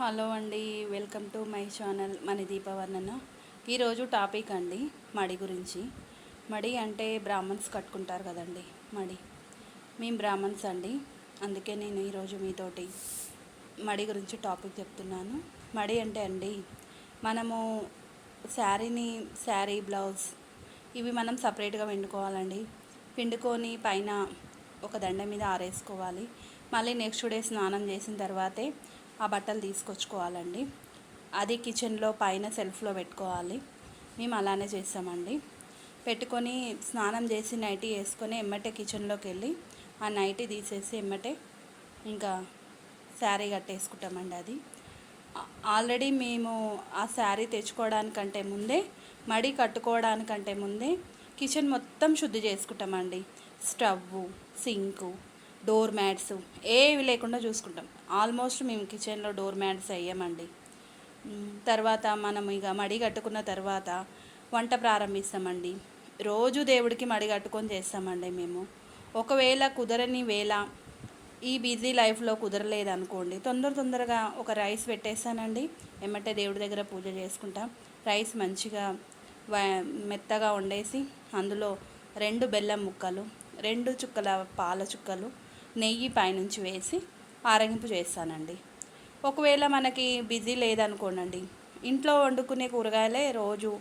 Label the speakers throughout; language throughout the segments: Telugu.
Speaker 1: హలో అండి, వెల్కమ్ టు మై ఛానల్ మణి దీపవర్ణన. ఈరోజు టాపిక్ అండి మడి గురించి. మడి అంటే బ్రాహ్మణ్స్ కట్టుకుంటారు కదండి మడి. మేము బ్రాహ్మణ్స్ అండి, అందుకే నేను ఈరోజు మీతోటి మడి గురించి టాపిక్ చెప్తున్నాను. మడి అంటే అండి, మనము శారీ బ్లౌజ్ ఇవి మనం సపరేట్గా పిండుకోవాలండి. పిండుకొని పైన ఒక దండ మీద ఆరేసుకోవాలి. మళ్ళీ నెక్స్ట్ డే స్నానం చేసిన తర్వాతే ఆ బట్టలు తీసుకొచ్చుకోవాలండి. అది కిచెన్లో పైన సెల్ఫ్లో పెట్టుకోవాలి. మేము అలానే చేస్తామండి. పెట్టుకొని స్నానం చేసి నైటీ వేసుకొని ఎమ్మటే కిచెన్లోకి వెళ్ళి ఆ నైటీ తీసేసి ఎమ్మటే ఇంకా శారీ కట్టేసుకుంటామండి. అది ఆల్రెడీ మేము ఆ శారీ తెచ్చుకోవడానికంటే ముందే, మడి కట్టుకోవడానికంటే ముందే కిచెన్ మొత్తం శుద్ధి చేసుకుంటామండి. స్టవ్, సింకు, డోర్ మ్యాట్స్ ఏవి లేకుండా చూసుకుంటాం. ఆల్మోస్ట్ మేము కిచెన్లో డోర్ మ్యాట్స్ వేయమండి. తర్వాత మనం ఇక మడి కట్టుకున్న తర్వాత వంట ప్రారంభిస్తామండి. రోజు దేవుడికి మడి కట్టుకొని చేస్తామండి మేము. ఒకవేళ కుదరని వేళ, ఈ బిజీ లైఫ్లో కుదరలేదనుకోండి, తొందరగా ఒక రైస్ పెట్టేస్తానండి. ఎమ్మటే దేవుడి దగ్గర పూజ చేసుకుంటాం. రైస్ మంచిగా మెత్తగా వండేసి అందులో 2 బెల్లం ముక్కలు, 2 చుక్కల పాల చుక్కలు, నెయ్యి పైనుంచి వేసి ఆరగింపు చేస్తానండి. ఒకవేళ మనకి బిజీ లేదనుకోనండి, ఇంట్లో వండుకునే కూరగాయలే రోజు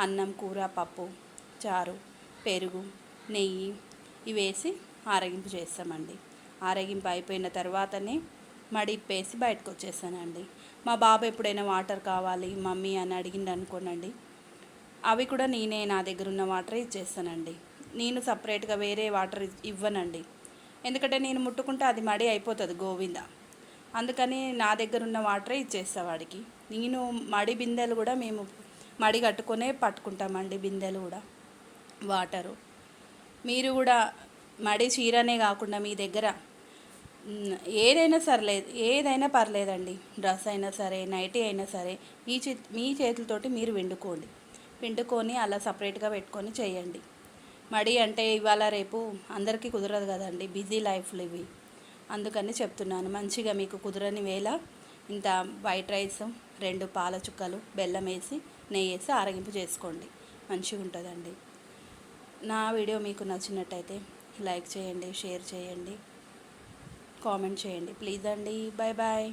Speaker 1: అన్నం, కూర, పప్పు, చారు, పెరుగు, నెయ్యి ఇవి వేసి ఆరగింపు చేస్తామండి. ఆరగింపు అయిపోయిన తర్వాతనే మడి ఇప్పేసి బయటకు వచ్చేస్తానండి. మా బాబు ఎప్పుడైనా వాటర్ కావాలి మమ్మీ అని అడిగిండు అనుకోనండి, అవి కూడా నేనే నా దగ్గర ఉన్న వాటరే ఇచ్చేస్తానండి. నేను సపరేట్గా వేరే వాటర్ ఇవ్వనండి. ఎందుకంటే నేను ముట్టుకుంటే అది మడి అయిపోతుంది గోవింద. అందుకని నా దగ్గర ఉన్న వాటరే ఇచ్చేస్తా వాడికి. నేను మడి బిందెలు కూడా మేము మడి కట్టుకొనే పట్టుకుంటామండి. బిందెలు కూడా వాటరు. మీరు కూడా మడి చీరనే కాకుండా మీ దగ్గర ఏదైనా పర్లేదండి. డ్రెస్ అయినా సరే, నైటీ అయినా సరే, మీ చేతులతోటి మీరు పిండుకొని అలా సపరేట్గా పెట్టుకొని చేయండి. మడి అంటే ఇవాళ రేపు అందరికీ కుదరదు కదండి, బిజీ లైఫ్లు ఇవి. అందుకని చెప్తున్నాను. మంచిగా మీకు కుదరని వేళ ఇంత వైట్ రైస్, 2 పాల చుక్కలు, బెల్లం వేసి నెయ్యి వేసి ఆరగింపు చేసుకోండి. మంచిగా ఉంటుందండి. నా వీడియో మీకు నచ్చినట్టయితే లైక్ చేయండి, షేర్ చేయండి, కామెంట్ చేయండి ప్లీజ్ అండి. Bye bye.